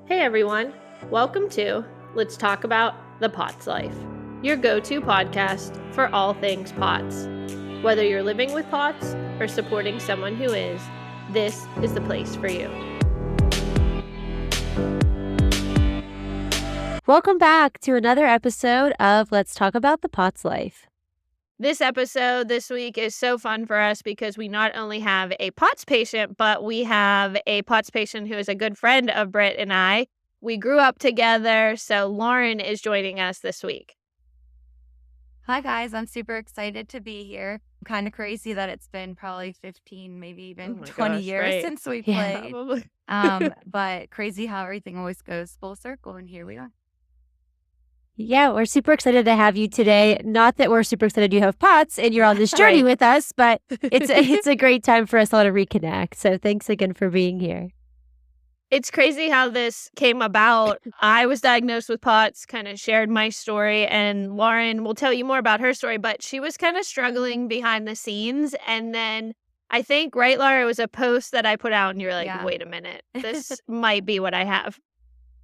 Hey everyone, welcome to Let's Talk About the POTS Life, your go-to podcast for all things POTS. Whether you're living with POTS or supporting someone who is, this is the place for you. Welcome back to another episode of Let's Talk About the POTS Life. This episode this week is so fun for us because we not only have a POTS patient, but we have a POTS patient who is a good friend of Britt and I. We grew up together, so Lauren is joining us this week. Hi guys, I'm super excited to be here. Kind of crazy that it's been probably 15, maybe even 20 years since we played. Probably. But crazy how everything always goes full circle, and here we are. Yeah, we're super excited to have you today. Not that we're super excited you have POTS and you're on this journey with us, but it's a great time for us all to reconnect. So thanks again for being here. It's crazy how this came about. I was diagnosed with POTS, kind of shared my story, and Lauren will tell you more about her story, but she was kind of struggling behind the scenes. And then I think, right, Laura, it was a post that I put out and you're like, Yeah. wait a minute, this might be what I have.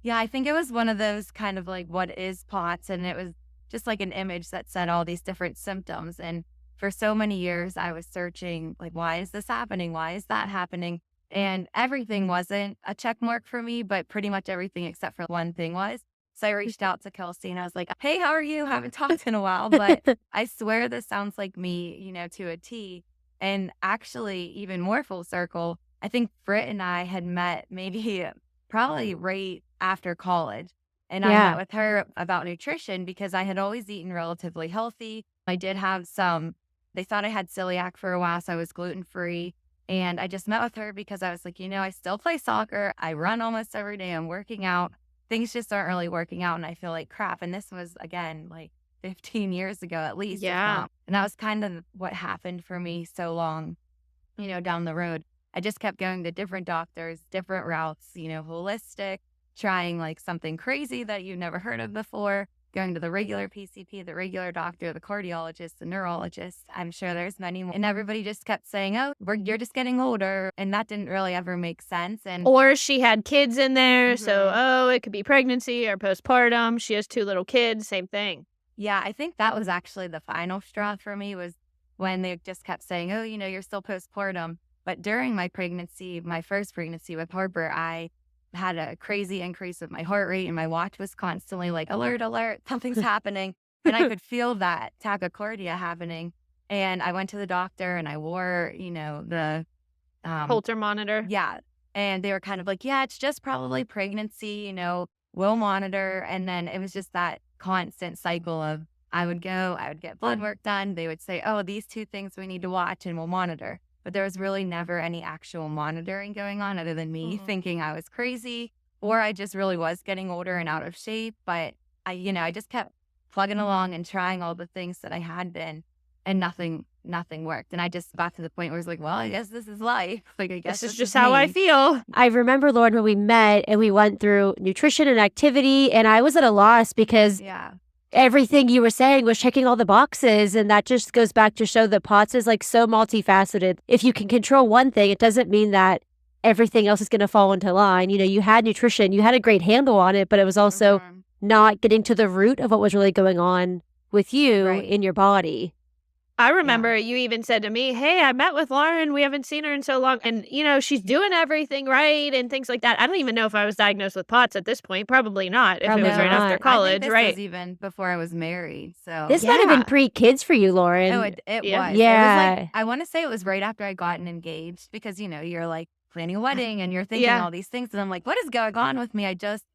Yeah, I think it was one of those kind of like, what is POTS? And it was just like an image that said all these different symptoms. And for so many years, I was searching, like, why is this happening? Why is that happening? And everything wasn't a check mark for me, but pretty much everything except for one thing was. So I reached out to Kelsey and I was like, hey, how are you? Haven't talked in a while, but I swear this sounds like me, to a T. And actually, even more full circle, I think Britt and I had met maybe probably right after college. And I met with her about nutrition because I had always eaten relatively healthy. I did have they thought I had celiac for a while, so I was gluten-free. And I just met with her because I was like, I still play soccer. I run almost every day. I'm working out. Things just aren't really working out. And I feel like crap. And this was, again, like 15 years ago at least. Yeah. And that was kind of what happened for me so long, down the road. I just kept going to different doctors, different routes, holistic, trying like something crazy that you've never heard of before, going to the regular PCP, the regular doctor, the cardiologist, the neurologist. I'm sure there's many more. And everybody just kept saying, oh, you're just getting older. And that didn't really ever make sense. Or she had kids in there. So, it could be pregnancy or postpartum. She has 2 little kids, same thing. Yeah, I think that was actually the final straw for me was when they just kept saying, oh, you're still postpartum. But during my pregnancy, my first pregnancy with Harper, I had a crazy increase of my heart rate and my watch was constantly like, alert, alert, something's happening. And I could feel that tachycardia happening. And I went to the doctor and I wore, the Holter monitor. Yeah. And they were kind of like, yeah, it's just probably pregnancy, we'll monitor. And then it was just that constant cycle of I would get blood work done. They would say, oh, these 2 things we need to watch and we'll monitor. But there was really never any actual monitoring going on other than me thinking I was crazy or I just really was getting older and out of shape. But I just kept plugging along and trying all the things that I had been and nothing worked. And I just got to the point where I was like, well, I guess this is life. Like, I guess this is just how I feel. I remember, Lauren, when we met and we went through nutrition and activity, and I was at a loss because everything you were saying was checking all the boxes. And that just goes back to show that POTS is like so multifaceted. If you can control one thing, it doesn't mean that everything else is going to fall into line. You had nutrition, you had a great handle on it, but it was also not getting to the root of what was really going on with you in your body. I remember you even said to me, hey, I met with Lauren. We haven't seen her in so long. And, she's doing everything right and things like that. I don't even know if I was diagnosed with POTS at this point. Probably not. If it was right after college, I think this was even before I was married. So this might have been pre-kids for you, Lauren. Oh, it was. Yeah. It was like, I want to say it was right after I gotten engaged because, you're like planning a wedding and you're thinking all these things. And I'm like, what is going on with me? I just,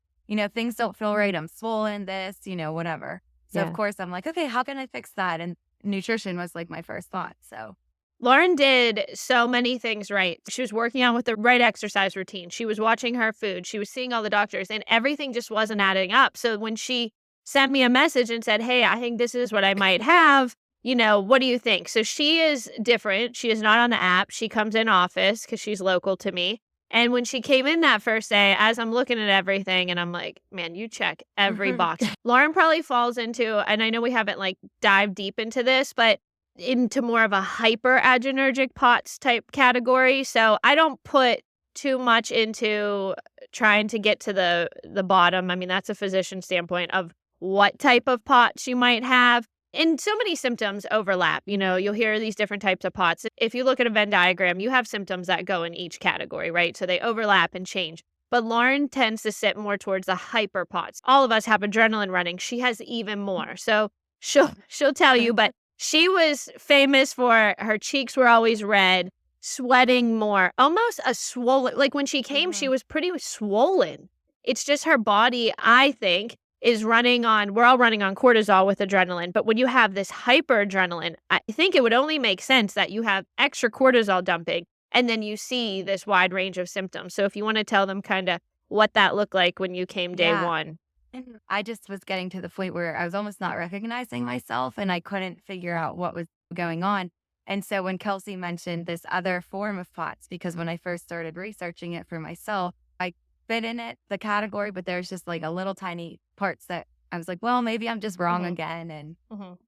things don't feel right. I'm swollen, this, whatever. So of course I'm like, okay, how can I fix that? And nutrition was like my first thought. So Lauren did so many things right. She was working on with the right exercise routine. She was watching her food. She was seeing all the doctors and everything just wasn't adding up. So when she sent me a message and said, hey, I think this is what I might have, what do you think? So she is different. She is not on the app. She comes in office because she's local to me. And when she came in that first day, as I'm looking at everything and I'm like, man, you check every box. Lauren probably falls into, and I know we haven't like dived deep into this, but into more of a hyperadrenergic POTS type category. So I don't put too much into trying to get to the bottom. I mean, that's a physician standpoint of what type of POTS you might have. And so many symptoms overlap. You'll hear these different types of POTS. If you look at a Venn diagram, you have symptoms that go in each category, right? So they overlap and change. But Lauren tends to sit more towards the hyper POTS. All of us have adrenaline running. She has even more. So she'll tell you, but she was famous for her cheeks were always red, sweating more, almost a swollen. Like when she came, she was pretty swollen. It's just her body, I think, is we're all running on cortisol with adrenaline. But when you have this hyperadrenaline, I think it would only make sense that you have extra cortisol dumping and then you see this wide range of symptoms. So if you want to tell them kind of what that looked like when you came day one. And I just was getting to the point where I was almost not recognizing myself and I couldn't figure out what was going on. And so when Kelsey mentioned this other form of POTS, because when I first started researching it for myself, I fit in the category, but there's just like a little tiny parts that I was like, well, maybe I'm just wrong again and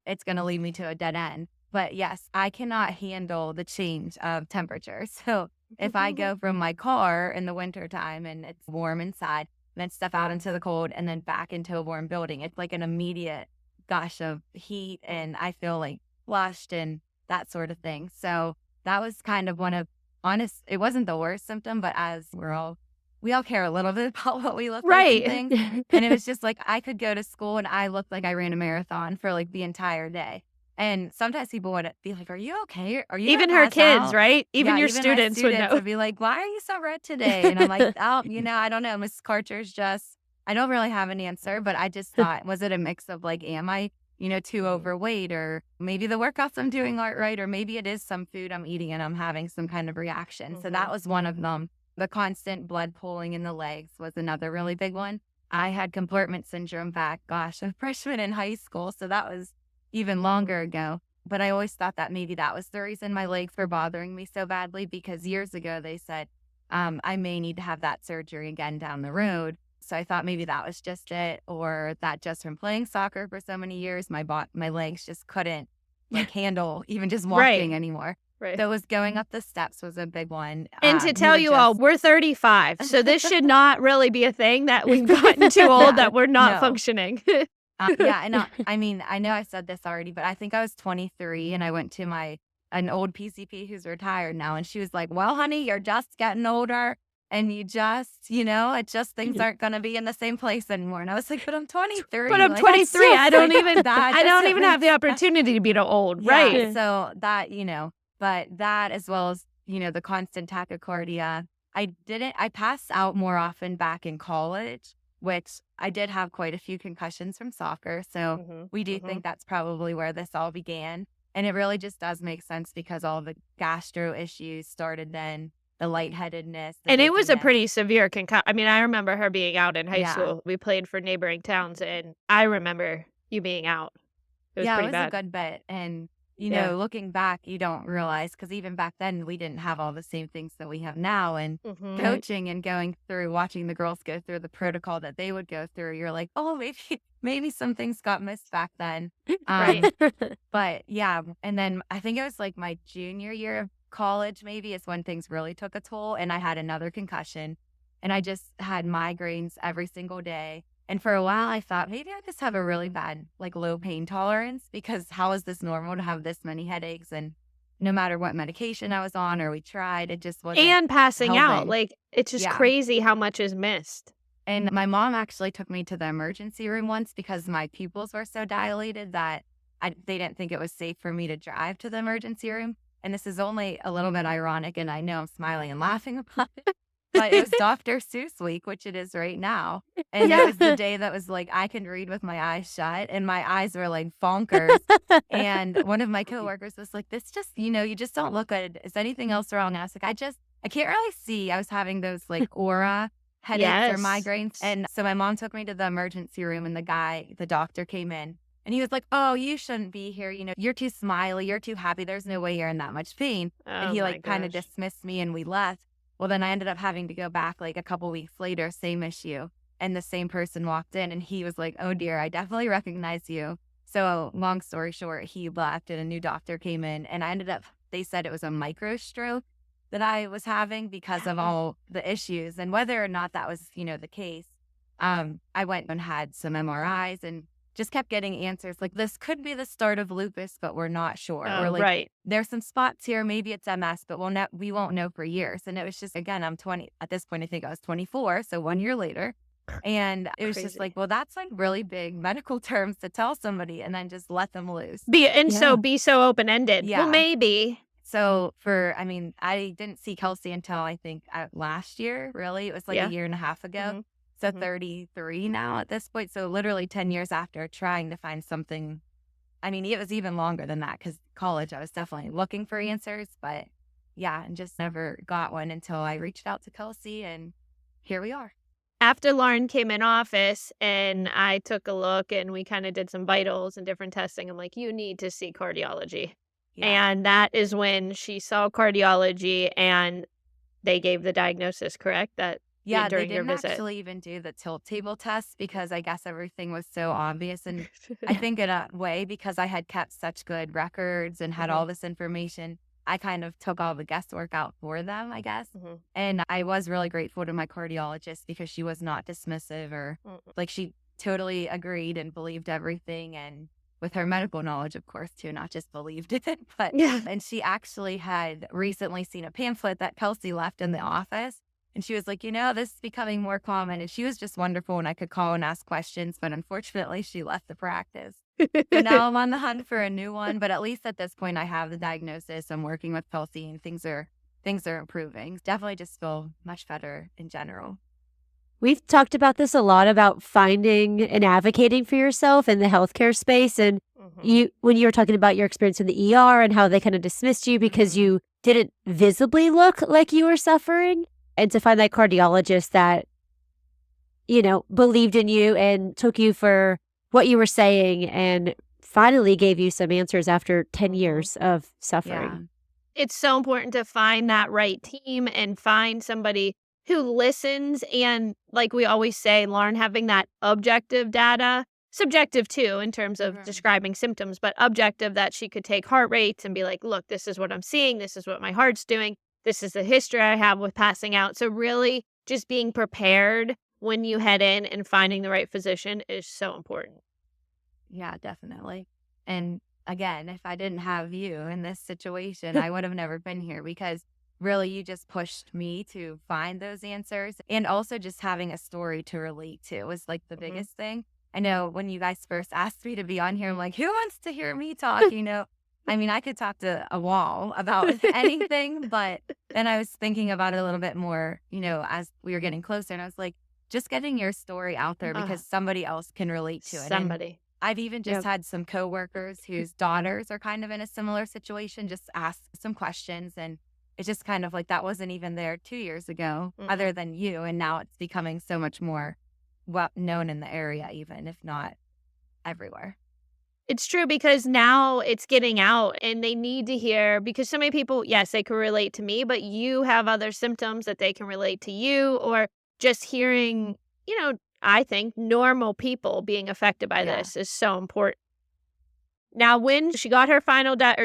it's going to lead me to a dead end. But yes, I cannot handle the change of temperature. So if I go from my car in the wintertime and it's warm inside, then step out into the cold and then back into a warm building, it's like an immediate gush of heat and I feel like flushed and that sort of thing. So that was kind of it wasn't the worst symptom, but as we all care a little bit about what we look like and things. And it was just like, I could go to school and I looked like I ran a marathon for like the entire day. And sometimes people would be like, are you okay? Are you even her kids, right? Even your even students would know. Would be like, why are you so red today? And I'm like, oh, I don't know. Mrs. Karcher's I don't really have an answer, but I just thought, was it a mix of like, am I, too overweight, or maybe the workouts I'm doing aren't right, or maybe it is some food I'm eating and I'm having some kind of reaction. So that was one of them. The constant blood pooling in the legs was another really big one. I had compartment syndrome back, a freshman in high school. So that was even longer ago. But I always thought that maybe that was the reason my legs were bothering me so badly, because years ago they said I may need to have that surgery again down the road. So I thought maybe that was just it, or that just from playing soccer for so many years, my legs just couldn't handle even just walking anymore. Right. So it was going up the steps was a big one. And to tell you all, we're 35. So this should not really be a thing that we've gotten too old that we're not functioning. And I mean, I know I said this already, but I think I was 23 and I went to an old PCP who's retired now. And she was like, well, honey, you're just getting older and you just, things aren't going to be in the same place anymore. And I was like, but I'm 23. But I'm 23. I don't even have the opportunity to be old. Yeah, right. So that, but that as well as, the constant tachycardia. I passed out more often back in college, which I did have quite a few concussions from soccer. So we do think that's probably where this all began. And it really just does make sense because all the gastro issues started then, the lightheadedness. And it was a pretty severe concussion. I mean, I remember her being out in high school. We played for neighboring towns and I remember you being out. It was pretty bad. A good bit. And looking back, you don't realize, because even back then we didn't have all the same things that we have now. And coaching and going through, watching the girls go through the protocol that they would go through, you're like, oh, maybe some things got missed back then. Right. But yeah. And then I think it was like my junior year of college, maybe, is when things really took a toll. And I had another concussion and I just had migraines every single day. And for a while, I thought maybe I just have a really bad, low pain tolerance, because how is this normal to have this many headaches? And no matter what medication I was on or we tried, it just wasn't. And passing helping. out. It's just crazy how much is missed. And my mom actually took me to the emergency room once because my pupils were so dilated that they didn't think it was safe for me to drive to the emergency room. And this is only a little bit ironic, and I know I'm smiling and laughing about it. But it was Dr. Seuss week, which it is right now. And it was the day that was I can read with my eyes shut, and my eyes were bonkers. And one of my coworkers was like, this just, you just don't look good. Is anything else wrong? And I was like, I can't really see. I was having those aura headaches or migraines. And so my mom took me to the emergency room, and the doctor came in and he was like, oh, you shouldn't be here. You're too smiley. You're too happy. There's no way you're in that much pain. And he kind of dismissed me and we left. Well, then I ended up having to go back a couple weeks later, same issue. And the same person walked in and he was like, oh dear, I definitely recognize you. So long story short, he left and a new doctor came in and they said it was a micro stroke. that I was having because of all the issues. And whether or not that was, the case, I went and had some MRIs and just kept getting answers like, this could be the start of lupus, but we're not sure. Or Oh, like, right. there's some spots here, maybe it's MS, but we won't know for years. And it was just, again, I'm 20 at this point. I think I was 24, so 1 year later. And it was just Crazy. like, well, that's like really big medical terms to tell somebody and then just let them loose. So be so open-ended. Yeah. Well, maybe. So I didn't see Kelsey until I think last year, really. It was like Yeah. a year and a half ago. Mhm. So Mhm. 33 now at this point. So literally 10 years after trying to find something. I mean, it was even longer than that because college, I was definitely looking for answers. But yeah, and just never got one until I reached out to Kelsey and here we are. After Lauren came in office and I took a look and we kind of did some vitals and different testing, I'm like, you need to see cardiology. Yeah. And that is when she saw cardiology and they gave the diagnosis, correct? That Yeah, they during your didn't visit. actually even do the tilt table test because I guess everything was so obvious. And I think in a way, because I had kept such good records and had all this information, I kind of took all the guesswork out for them, I guess. Mhm. And I was really grateful to my cardiologist because she was not dismissive or like she totally agreed and believed everything. And with her medical knowledge, of course, too, not just believed it. But Yeah. and she actually had recently seen a pamphlet that Kelsey left in the office. And she was like, this is becoming more common. And she was just wonderful. And I could call and ask questions. But unfortunately, she left the practice. So now I'm on the hunt for a new one. But at least at this point, I have the diagnosis. I'm working with Kelsey and things are improving. Definitely just feel much better in general. We've talked about this a lot about finding and advocating for yourself in the healthcare space. And when you were talking about your experience in the ER and how they kind of dismissed you because you didn't visibly look like you were suffering, and to find that cardiologist that, believed in you and took you for what you were saying and finally gave you some answers after 10 years of suffering. Yeah. It's so important to find that right team and find somebody who listens. And like we always say, Lauren having that objective data, subjective too, in terms of describing symptoms, but objective that she could take heart rates and be like, look, this is what I'm seeing. This is what my heart's doing. This is the history I have with passing out. So really just being prepared when you head in and finding the right physician is so important. Yeah, definitely. And again, if I didn't have you in this situation, I would have never been here because really you just pushed me to find those answers. And also just having a story to relate to was like the biggest thing. I know when you guys first asked me to be on here, I'm like, who wants to hear me talk? I mean, I could talk to a wall about anything, but then I was thinking about it a little bit more, as we were getting closer. And I was like, just getting your story out there because somebody else can relate to it. Somebody. And I've even just had some coworkers whose daughters are kind of in a similar situation, just ask some questions. And it's just kind of like that wasn't even there 2 years ago, other than you. And now it's becoming so much more well known in the area, even if not everywhere. It's true because now it's getting out and they need to hear because so many people, yes, they can relate to me, but you have other symptoms that they can relate to you or just hearing, I think normal people being affected by this is so important. Now, when she got her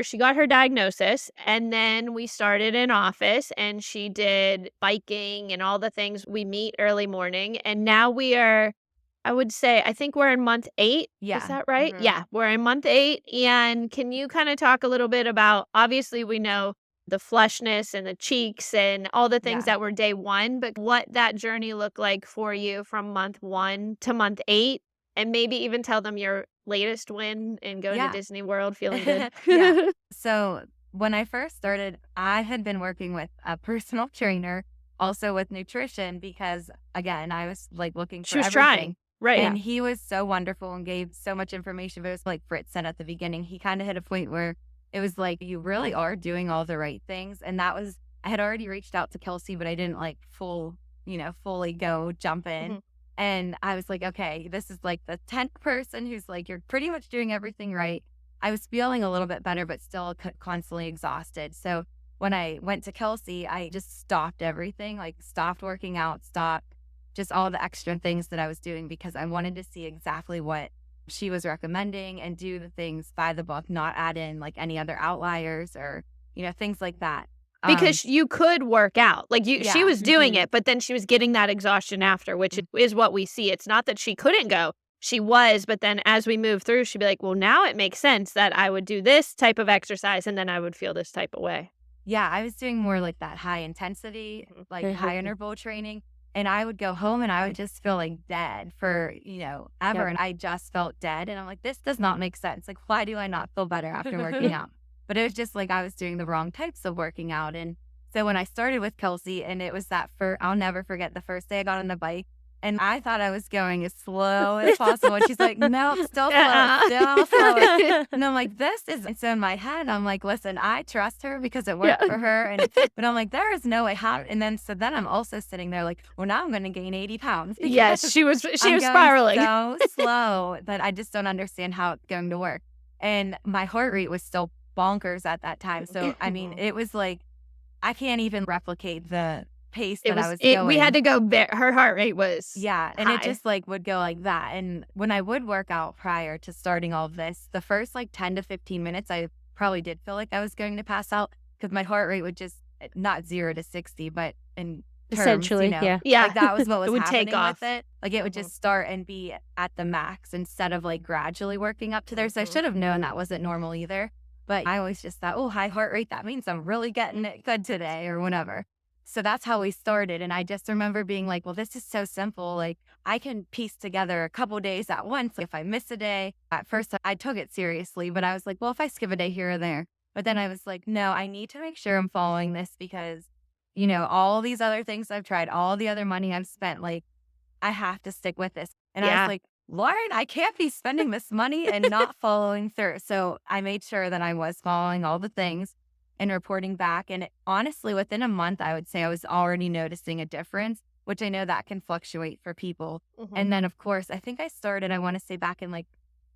she got her diagnosis and then we started in office and she did biking and all the things we meet early morning. And now we are, I would say, I think we're in month 8. Yeah. Is that right? Yeah, we're in month 8. And can you kind of talk a little bit about, obviously we know the flushness and the cheeks and all the things that were day 1, but what that journey looked like for you from month 1 to month 8 and maybe even tell them your latest win and going to Disney World feeling good. So when I first started, I had been working with a personal trainer, also with nutrition, because again, I was like looking for She was everything. trying. Right. And he was so wonderful and gave so much information. But it was like Britt said at the beginning, he kind of hit a point where it was like, you really are doing all the right things. And that was, I had already reached out to Kelsey, but I didn't like fully go jump in. And I was like, okay, this is like the 10th person who's like, you're pretty much doing everything right. I was feeling a little bit better, but still constantly exhausted. So when I went to Kelsey, I just stopped everything, like stopped working out, stopped just all the extra things that I was doing because I wanted to see exactly what she was recommending and do the things by the book, not add in like any other outliers or, things like that. Because you could work out. Like she was doing Mhm. it, but then she was getting that exhaustion after, which is what we see. It's not that she couldn't go. She was, but then as we move through, she'd be like, well, now it makes sense that I would do this type of exercise and then I would feel this type of way. Yeah, I was doing more like that high intensity, like high interval training. And I would go home and I would just feel like dead for, ever. Yep. And I just felt dead. And I'm like, this does not make sense. Like, why do I not feel better after working out? But it was just like I was doing the wrong types of working out. And so when I started with Kelsey, and it was I'll never forget the first day I got on the bike. And I thought I was going as slow as possible. And she's like, no, still slow, still slow. And I'm like, and so in my head, I'm like, listen, I trust her because it worked for her. But I'm like, there is no way how. And then I'm also sitting there like, well, now I'm going to gain 80 pounds. Yes, she was I'm spiraling. so slow that I just don't understand how it's going to work. And my heart rate was still bonkers at that time. So, I mean, it was like, I can't even replicate the pace that I was going. We had to go her heart rate was and high. it just like would go like that. And when I would work out prior to starting all of this, the first like 10 to 15 minutes, I probably did feel like I was going to pass out because my heart rate would just not 0 to 60, but in terms, Essentially, yeah. like that was what was It would happening take off. with it. Like it would just start and be at the max instead of like gradually working up to there. So I should have known that wasn't normal either. But I always just thought, oh, high heart rate, that means I'm really getting it good today or whatever. So that's how we started. And I just remember being like, well, this is so simple. Like I can piece together a couple days at once. If I miss a day, at first I took it seriously, but I was like, well, if I skip a day here or there, but then I was like, no, I need to make sure I'm following this because, all these other things I've tried, all the other money I've spent, like I have to stick with this. And I was like, Lauren, I can't be spending this money and not following through. So I made sure that I was following all the things and reporting back. And honestly, within a month, I would say I was already noticing a difference, which I know that can fluctuate for people. And then, of course, I think I started, I want to say back in like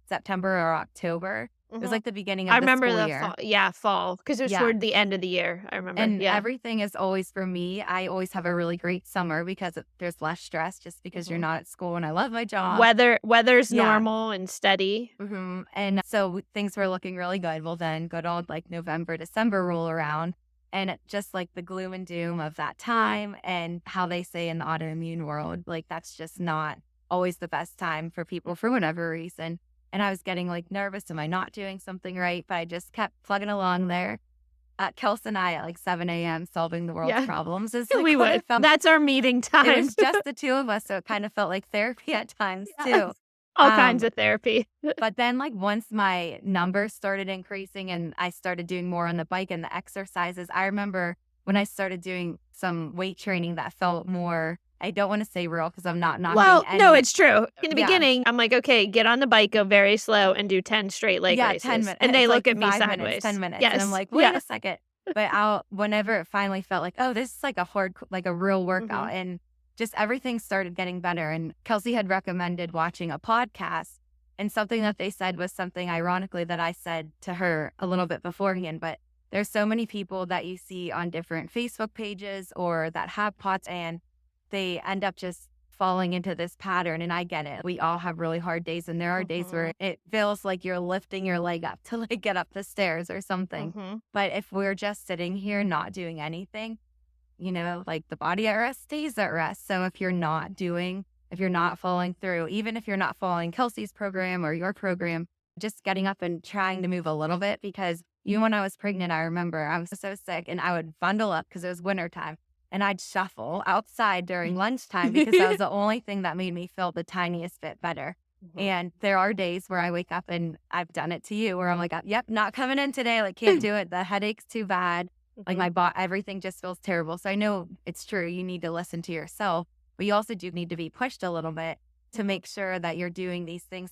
September or October. It was like the beginning of I the remember school the year. fall, because it was toward the end of the year. I remember. And everything is always for me. I always have a really great summer because there's less stress just because you're not at school and I love my job. Weather's normal and steady. And so things were looking really good. Well, then good old like November, December roll around. And just like the gloom and doom of that time and how they say in the autoimmune world, like that's just not always the best time for people for whatever reason. And I was getting like nervous. Am I not doing something right? But I just kept plugging along there. Kelsey and I at like 7 a.m. solving the world's problems. Is like we would. Felt. That's our meeting time. It was just the two of us. So it kind of felt like therapy at times too. All kinds of therapy. But then like once my numbers started increasing and I started doing more on the bike and the exercises, I remember when I started doing some weight training that felt more, I don't want to say real because I'm not knocking any. No, it's true. In the beginning, I'm like, okay, get on the bike, go very slow and do 10 straight leg races. 10 minutes. And they It's look like at me 5 sideways. minutes, 10 minutes. Yes. And I'm like, wait a second. But whenever it finally felt like, oh, this is like a real workout. And just everything started getting better. And Kelsey had recommended watching a podcast. And something that they said was something ironically that I said to her a little bit beforehand. But there's so many people that you see on different Facebook pages or that have POTS and they end up just falling into this pattern. And I get it. We all have really hard days. And there are days where it feels like you're lifting your leg up to like get up the stairs or something. But if we're just sitting here not doing anything, like the body at rest stays at rest. So if you're not following through, even if you're not following Kelsey's program or your program, just getting up and trying to move a little bit. Because even when I was pregnant, I remember I was so sick and I would bundle up because it was wintertime and I'd shuffle outside during lunchtime because that was the only thing that made me feel the tiniest bit better. And there are days where I wake up and I've done it to you where I'm like, yep, not coming in today. Like can't do it. The headache's too bad. Like my body, everything just feels terrible. So I know it's true. You need to listen to yourself. But you also do need to be pushed a little bit to make sure that you're doing these things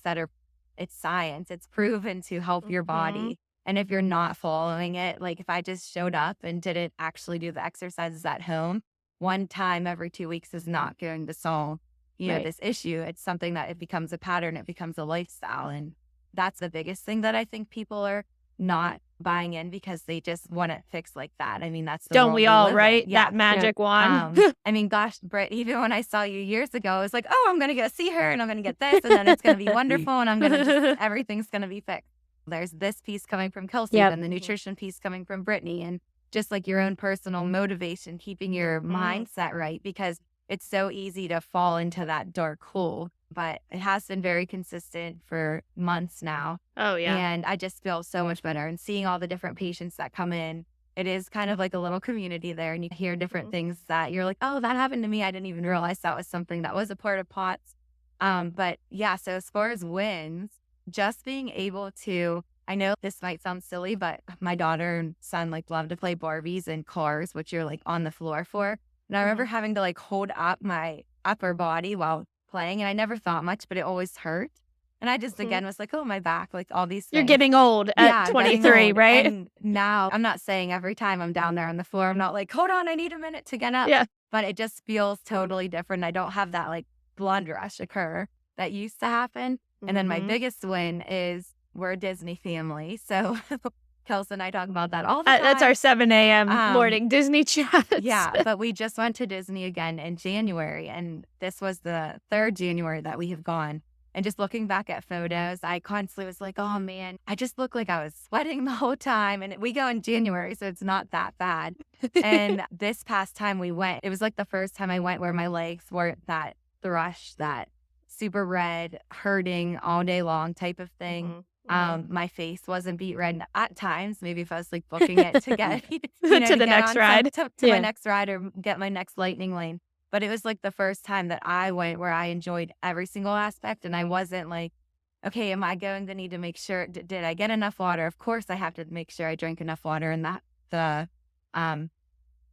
it's science. It's proven to help your body. And if you're not following it, like if I just showed up and didn't actually do the exercises at home, one time every 2 weeks is not going to solve, this issue. It's something that it becomes a pattern. It becomes a lifestyle. And that's the biggest thing that I think people are not buying in because they just want it fixed like that. I mean, that's the Don't world we all, live in. right? Yeah. That magic wand. I mean, gosh, Britt, even when I saw you years ago, I was like, oh, I'm going to go see her and I'm going to get this and then it's going to be wonderful and I'm going to everything's going to be fixed. There's this piece coming from Kelsey and the nutrition piece coming from Brittany and just like your own personal motivation, keeping your mindset right, because it's so easy to fall into that dark hole. But it has been very consistent for months now. Oh, yeah. And I just feel so much better. And seeing all the different patients that come in, it is kind of like a little community there. And you hear different things that you're like, oh, that happened to me. I didn't even realize that was something that was a part of POTS. But yeah, so as far as wins, just being able to, I know this might sound silly, but my daughter and son like love to play Barbies and cars, which you're like on the floor for. And I remember having to like hold up my upper body while playing, and I never thought much, but it always hurt. And I just again was like, oh, my back, like all these things. You're getting old at 23, old. right? And now I'm not saying every time I'm down there on the floor, I'm not like, hold on, I need a minute to get up. Yeah. But it just feels totally different. I don't have that like blood rush occur that used to happen. And then my biggest win is we're a Disney family. So Kelsey and I talk about that all the time. That's our 7 a.m. morning Disney chat. Yeah, but we just went to Disney again in January, and this was the 3rd January that we have gone. And just looking back at photos, I constantly was like, oh man, I just look like I was sweating the whole time. And we go in January, so it's not that bad. And this past time we went, it was like the first time I went where my legs weren't that thrush, that super red, hurting all day long type of thing. My face wasn't beet red at times. Maybe if I was like booking it to get to the next ride, to my next ride or get my next lightning lane. But it was like the first time that I went where I enjoyed every single aspect, and I wasn't like, okay, am I going to need to make sure, did I get enough water? Of course I have to make sure I drink enough water. And that oh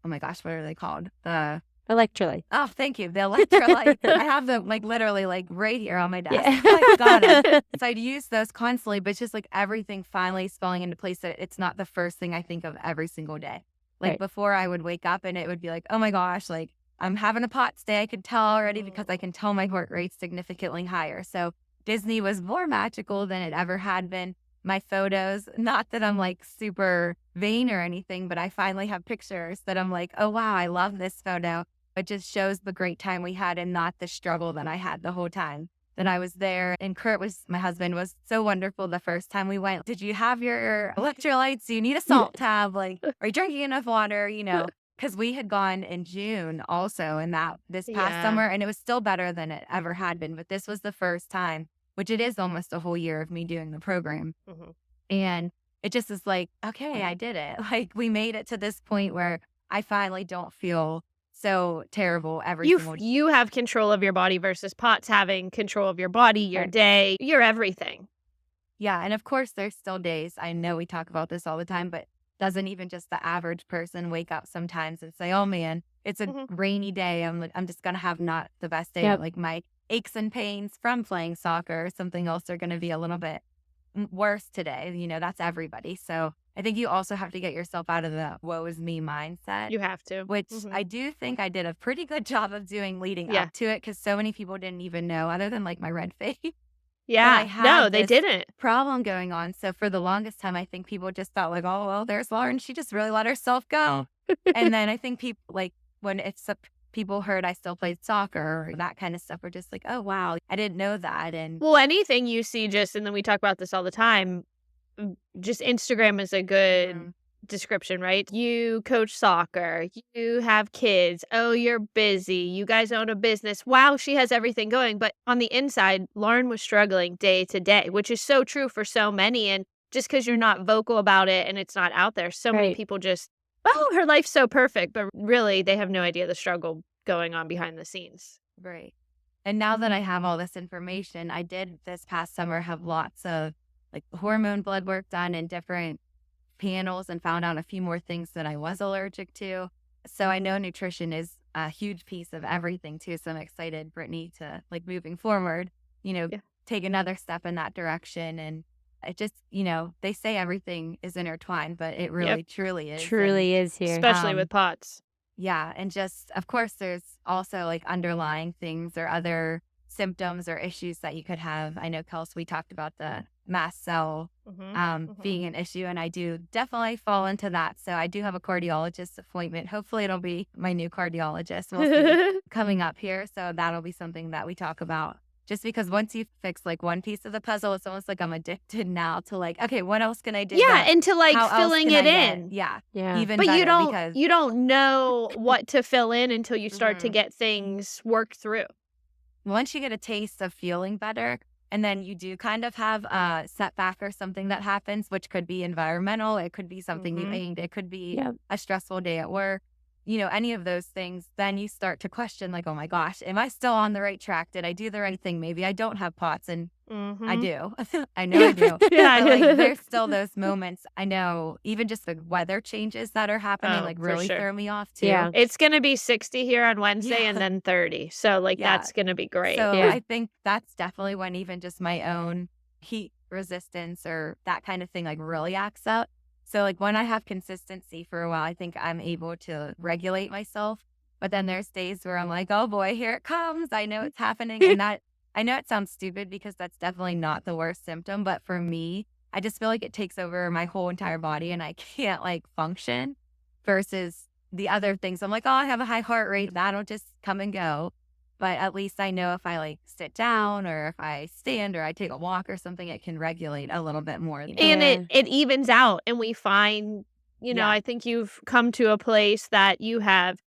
my gosh, what are they called? The electrolyte. Oh, thank you. The electrolyte. I have them like literally like right here on my desk. Yeah. I got it. So I'd use those constantly, but it's just like everything finally is falling into place that it's not the first thing I think of every single day. Like before I would wake up and it would be like, oh my gosh, like I'm having a POTS day. I could tell already because I can tell my heart rate's significantly higher. So Disney was more magical than it ever had been. My photos, not that I'm like super vain or anything, but I finally have pictures that I'm like, oh wow, I love this photo. It just shows the great time we had and not the struggle that I had the whole time that I was there. And my husband was so wonderful the first time we went. Did you have your electrolytes? Do you need a salt tab? Like, are you drinking enough water? You know, because we had gone in June also in this past summer, and it was still better than it ever had been. But this was the first time, which it is almost a whole year of me doing the program. And it just is like, okay, I did it. Like we made it to this point where I finally don't feel so terrible every single day. You have control of your body versus POTS having control of your body, your day, your everything. Yeah. And of course, there's still days. I know we talk about this all the time, but doesn't even just the average person wake up sometimes and say, oh man, it's a rainy day. I'm just going to have not the best day. Like my aches and pains from playing soccer or something else are going to be a little bit worse today. You know, that's everybody. So I think you also have to get yourself out of the woe is me mindset. You have to. Which I do think I did a pretty good job of doing leading up to it, because so many people didn't even know, other than like my red face. Yeah. No, they didn't. Problem going on. So for the longest time, I think people just thought like, oh, well, there's Lauren. She just really let herself go. And then I think people like when people heard I still played soccer or that kind of stuff were just like, oh, wow, I didn't know that. And well, anything you see and then we talk about this all the time, just Instagram is a good description, right? You coach soccer, you have kids, oh, you're busy, you guys own a business. Wow, she has everything going. But on the inside, Lauren was struggling day to day, which is so true for so many. And just because you're not vocal about it and it's not out there, so many people just, oh, her life's so perfect. But really, they have no idea the struggle going on behind the scenes. Right. And now that I have all this information, I did this past summer have lots of like hormone blood work done in different panels and found out a few more things that I was allergic to. So I know nutrition is a huge piece of everything too. So I'm excited, Brittany, to like moving forward, take another step in that direction. And it just, they say everything is intertwined, but it really truly is. Truly is here. Especially with POTS. Yeah. And just, of course, there's also like underlying things or other symptoms or issues that you could have. I know, Kelsey, we talked about the mast cell being an issue, and I do definitely fall into that. So I do have a cardiologist appointment. Hopefully it'll be my new cardiologist. We'll see coming up here. So that'll be something that we talk about just because once you fix like one piece of the puzzle, it's almost like I'm addicted now to like, okay, what else can I do? Yeah, and to like how else filling can it I get, in. yeah, Yeah. even But better because you don't know what to fill in until you start to Mhm. get things worked through. once you get a taste of feeling better, and then you do kind of have a setback or something that happens, which could be environmental, it could be something you Mhm. ate, it could be Yeah. a stressful day at work, any of those things, then you start to question, like, oh my gosh, am I still on the right track? Did I do the right thing? Maybe I don't have POTS, and I Mhm. do. I know I do. Yeah. But like, there's still those moments. I know even just the weather changes that are happening, Oh, like, for really sure. throw me off too. Yeah. It's gonna be 60 here on Wednesday and Yeah. then 30. So like Yeah. that's gonna be great. So Yeah. I think that's definitely when even just my own heat resistance or that kind of thing like really acts up. So like when I have consistency for a while, I think I'm able to regulate myself. But then there's days where I'm like, oh boy, here it comes. I know it's happening. And that I know it sounds stupid because that's definitely not the worst symptom. But for me, I just feel like it takes over my whole entire body and I can't like function versus the other things. I'm like, oh, I have a high heart rate. That'll just come and go. But at least I know if I like sit down or if I stand or I take a walk or something, it can regulate a little bit more. And Yeah. it evens out and we find, Yeah. I think you've come to a place that you have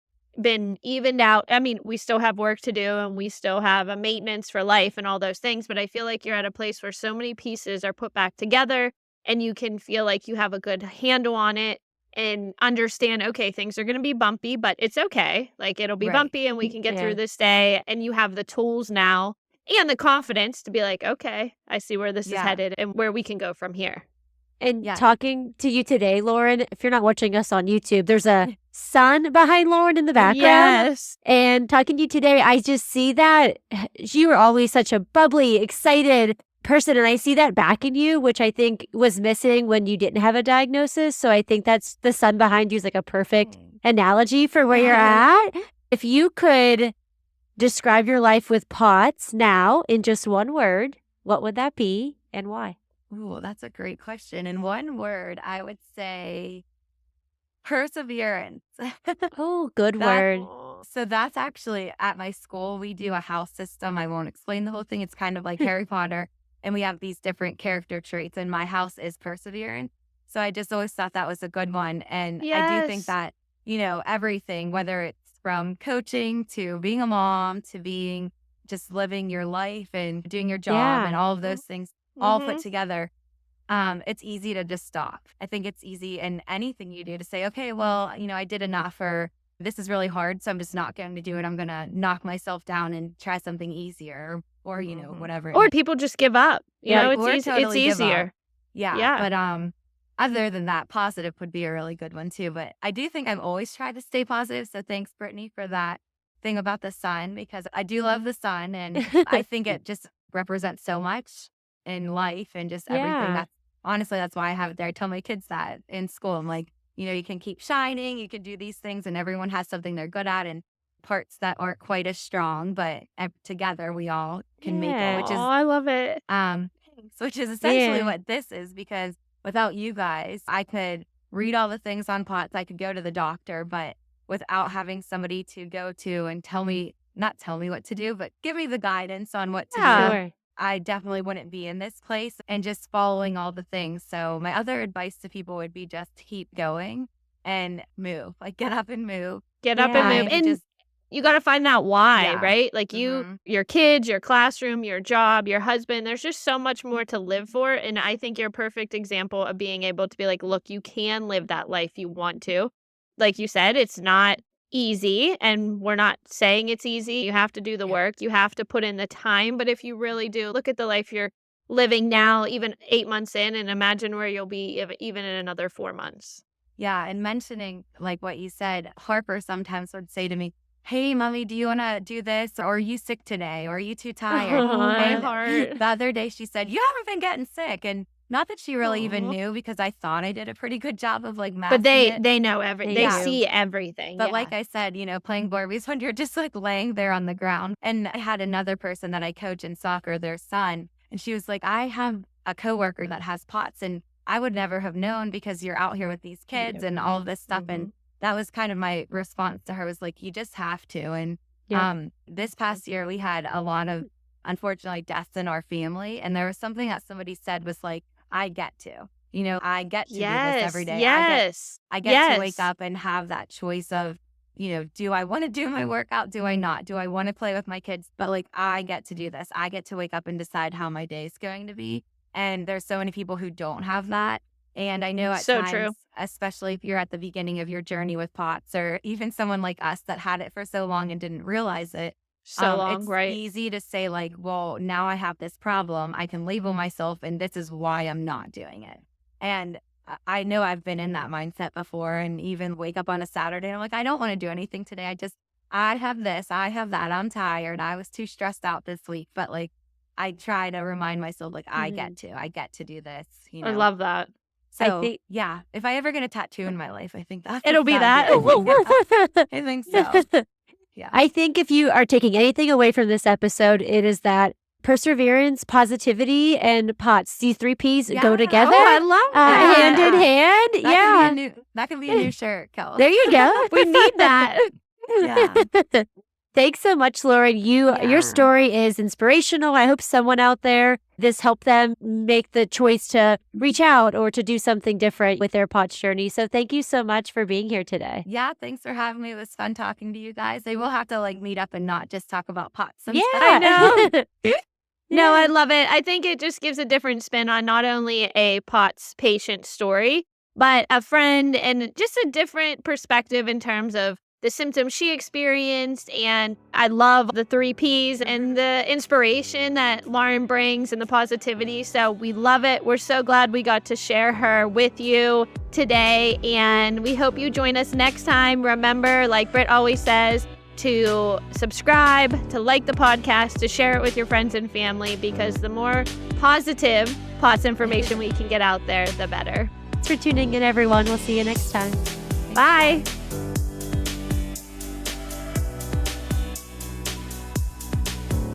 been evened out. I mean, we still have work to do and we still have a maintenance for life and all those things, but I feel like you're at a place where so many pieces are put back together and you can feel like you have a good handle on it and understand, okay, things are going to be bumpy, but it's okay. Like it'll be Right. bumpy and we can get Yeah. through this day, and you have the tools now and the confidence to be like, okay, I see where this is Yeah. headed and where we can go from here. And Yeah. talking to you today, Lauren, if you're not watching us on YouTube, there's a sun behind Lauren in the background. Yes. And talking to you today, I just see that you were always such a bubbly, excited person. And I see that back in you, which I think was missing when you didn't have a diagnosis. So I think that's the sun behind you is like a perfect analogy for where you're at. If you could describe your life with POTS now in just one word, what would that be and why? Ooh, that's a great question. In one word, I would say perseverance. Oh, good That- word. So that's actually at my school. We do a house system. I won't explain the whole thing. It's kind of like Harry Potter. And we have these different character traits. And my house is perseverance. So I just always thought that was a good one. And I do think Yes. that, everything, whether it's from coaching to being a mom to being just living your life and doing your job Yeah. and all of those things all put Mhm. together, it's easy to just stop. I think it's easy in anything you do to say, okay, well, I did enough, or this is really hard, so I'm just not going to do it. I'm going to knock myself down and try something easier, or Mhm. whatever. it Or may- people just give up. Yeah, It's or easy, totally it's give up. easier. Yeah, Yeah. but other than that, positive would be a really good one too. But I do think I've always tried to stay positive. So thanks, Brittany, for that thing about the sun, because I do love the sun, and I think it just represents so much in life and just everything. Yeah. That's why I have it there. I tell my kids that in school. I'm like, you can keep shining, you can do these things, and everyone has something they're good at and parts that aren't quite as strong, but together we all can make Yeah. it, which is I love it. which is essentially Yeah. what this is, because without you guys, I could read all the things on POTS, I could go to the doctor, but without having somebody to go to and not tell me what to do, but give me the guidance on what to Yeah. do, Sure. I definitely wouldn't be in this place and just following all the things. So my other advice to people would be just keep going and move, like get up and move. Get up Yeah. and move. Find And you got to find that why, Yeah. right? Like Mhm. your kids, your classroom, your job, your husband, there's just so much more to live for. And I think you're a perfect example of being able to be like, look, you can live that life you want to. Like you said, it's not easy, and we're not saying it's easy. You have to do the Yeah. work, you have to put in the time. But if you really do, look at the life you're living now, even 8 months in, and imagine where you'll be even in another 4 months. Yeah, and mentioning like what you said, Harper sometimes would say to me, "Hey, mommy, do you want to do this? Or are you sick today? Or are you too tired?" Oh, my And heart. the other day she said, "You haven't been getting sick." And not that she really even Aw. knew, because I thought I did a pretty good job of like But masking it. they know They they do. see everything. But yeah. like I said, playing Barbies when you're just like laying there on the ground. And I had another person that I coach in soccer, their son, and she was like, "I have a coworker that has POTS, and I would never have known because you're out here with these kids and all of this stuff." And that was kind of my response to her, was like, you just have to. And Yeah. this past year we had a lot of unfortunately, deaths in our family. And there was something that somebody said was like, I get to. I get to do this every day. Yes. I get to wake up and have that choice of, do I want to do my workout? Do I not? Do I want to play with my kids? But like, I get to do this. I get to wake up and decide how my day is going to be. And there's so many people who don't have that. And I know at So times, true. especially if you're at the beginning of your journey with POTS, or even someone like us that had it for so long and didn't realize it. So long, it's right? easy to say like, well, now I have this problem. I can label myself and this is why I'm not doing it. And I know I've been in that mindset before, and even wake up on a Saturday and I'm like, I don't want to do anything today. I have this, I have that. I'm tired. I was too stressed out this week. But like, I try to remind myself, like, I get to do this. I love that. So, if I ever get a tattoo in my life, I think It'll be that. I think so. Yeah. I think if you are taking anything away from this episode, it is that perseverance, positivity, and POTS, these 3 Ps go together. Oh, I love that. Hand in hand. That could be a new shirt, Kel. There you go. We need that. Yeah. Thanks so much, Lauren. Your story is inspirational. I hope someone out there, this helped them make the choice to reach out or to do something different with their POTS journey. So thank you so much for being here today. Yeah, thanks for having me. It was fun talking to you guys. They will have to like meet up and not just talk about POTS. I know. No, I love it. I think it just gives a different spin on not only a POTS patient story, but a friend and just a different perspective in terms of the symptoms she experienced. And I love the 3 Ps and the inspiration that Lauren brings and the positivity. So we love it. We're so glad we got to share her with you today. And we hope you join us next time. Remember, like Britt always says, to subscribe, to like the podcast, to share it with your friends and family, because the more positive POTS information we can get out there, the better. Thanks for tuning in, everyone. We'll see you next time. Bye.